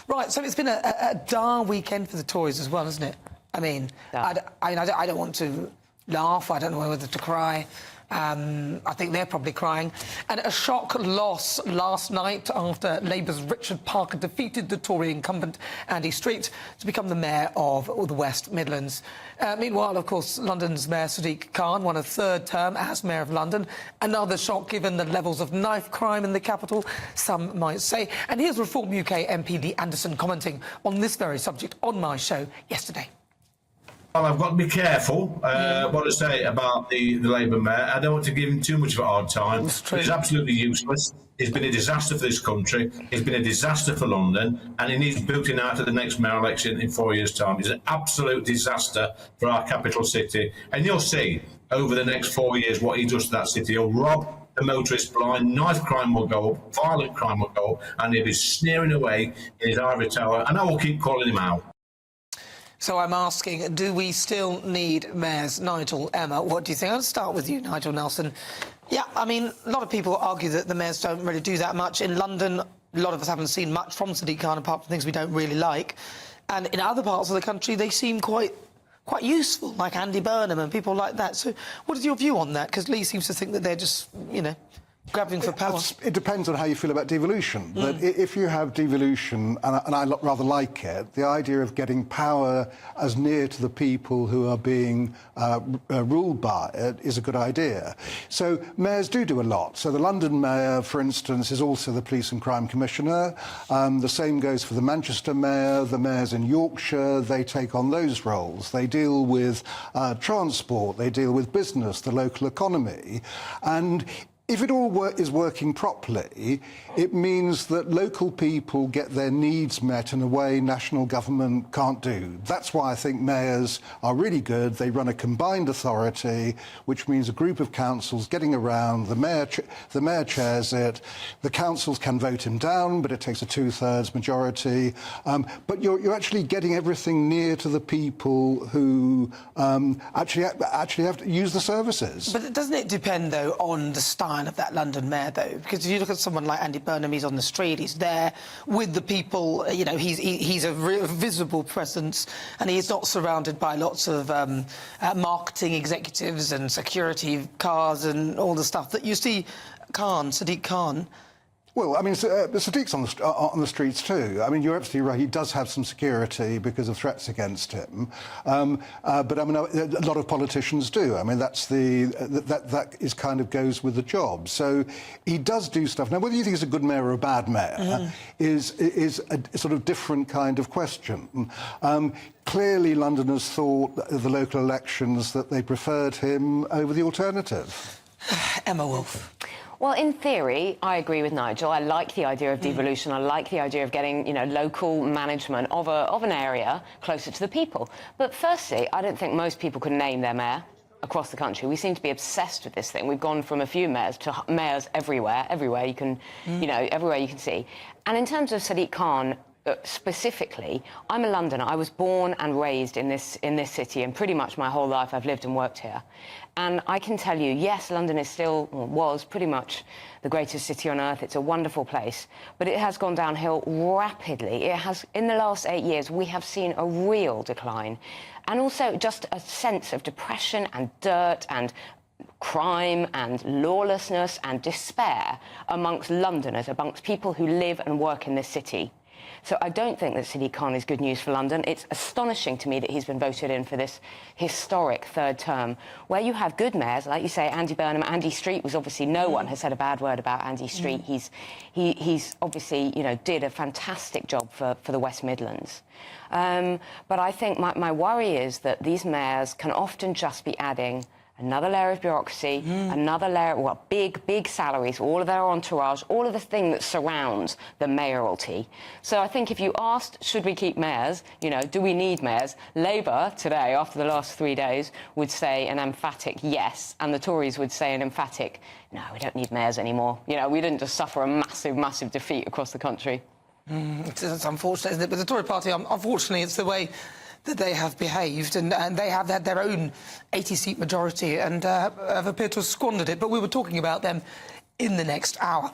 Right, so it's been a dull weekend for the Tories as well, hasn't it? I mean, Yeah. I don't want to laugh, I don't know whether to cry. I think they're probably crying. And a shock loss last night after Labour's Richard Parker defeated the Tory incumbent Andy Street to become the mayor of the West Midlands. Meanwhile, of course, London's Mayor Sadiq Khan won a third term as Mayor of London. Another shock given the levels of knife crime in the capital, some might say. And here's Reform UK MP Lee Anderson commenting on this very subject on my show yesterday. Well, I've got to be careful what I say about the Labour mayor. I don't want to give him too much of a hard time. He's absolutely useless. He's been a disaster for this country. He's been a disaster for London, and he needs booting out of the next mayor election in 4 years' time. He's an absolute disaster for our capital city. And you'll see over the next 4 years what he does to that city. He'll rob the motorists blind, knife crime will go up, violent crime will go up, and he'll be sneering away in his ivory tower. And I will keep calling him out. So I'm asking, do we still need mayors? Nigel, Emma, what do you think? I'll start with you, Nigel Nelson. Yeah, I mean, a lot of people argue that the mayors don't really do that much. In London, a lot of us haven't seen much from Sadiq Khan, apart from things we don't really like. And in other parts of the country, they seem quite useful, like Andy Burnham and people like that. So what is your view on that? Because Lee seems to think that they're just, you know, grabbing for power. It depends on how you feel about devolution. But if you have devolution, and I rather like it, the idea of getting power as near to the people who are being ruled by it is a good idea. So mayors do a lot. So the London mayor, for instance, is also the police and crime commissioner. The same goes for the Manchester mayor, the mayors in Yorkshire. They take on those roles. They deal with transport, they deal with business, the local economy. And if it all is working properly, it means that local people get their needs met in a way national government can't do. That's why I think mayors are really good. They run a combined authority, which means a group of councils getting around, the mayor chairs it, the councils can vote him down, but it takes a 2/3 majority. But you're actually getting everything near to the people who actually have to use the services. But doesn't it depend, though, on the style of that London mayor, though? Because if you look at someone like Andy Burnham, he's on the street, he's there with the people, you know, he's a visible presence, and he's not surrounded by lots of marketing executives and security cars and all the stuff that you see Sadiq Khan. Well, I mean, Sadiq's on the streets too. I mean, you're absolutely right. He does have some security because of threats against him. But I mean, a lot of politicians do. I mean, that is kind of goes with the job. So he does do stuff. Now, whether you think he's a good mayor or a bad mayor is a sort of different kind of question. Clearly, Londoners thought at the local elections that they preferred him over the alternative. Emma Wolf. Well, in theory, I agree with Nigel. I like the idea of devolution. I like the idea of getting, you know, local management of an area closer to the people. But firstly, I don't think most people can name their mayor across the country. We seem to be obsessed with this thing. We've gone from a few mayors to mayors everywhere you can, you know, everywhere you can see. And in terms of Sadiq Khan, specifically, I'm a Londoner. I was born and raised in this city, and pretty much my whole life I've lived and worked here. And I can tell you, yes, London is still, or was pretty much the greatest city on earth. It's a wonderful place, but it has gone downhill rapidly. It has, in the last 8 years, we have seen a real decline, and also just a sense of depression and dirt and crime and lawlessness and despair amongst Londoners, amongst people who live and work in this city. So I don't think that Sadiq Khan is good news for London. It's astonishing to me that he's been voted in for this historic third term, where you have good mayors, like you say, Andy Burnham. Andy Street was obviously, no one has said a bad word about Andy Street. He's obviously, you know, did a fantastic job for the West Midlands. But I think my worry is that these mayors can often just be adding another layer of bureaucracy, another layer, well, big salaries, all of their entourage, all of the thing that surrounds the mayoralty. So I think if you asked, should we keep mayors, you know, do we need mayors? Labour today, after the last 3 days, would say an emphatic yes, and the Tories would say an emphatic, no, we don't need mayors anymore. You know, we didn't just suffer a massive defeat across the country. It's unfortunate, isn't it? But the Tory party, unfortunately, it's the way that they have behaved, and they have had their own 80-seat majority and have appeared to have squandered it. But we were talking about them in the next hour.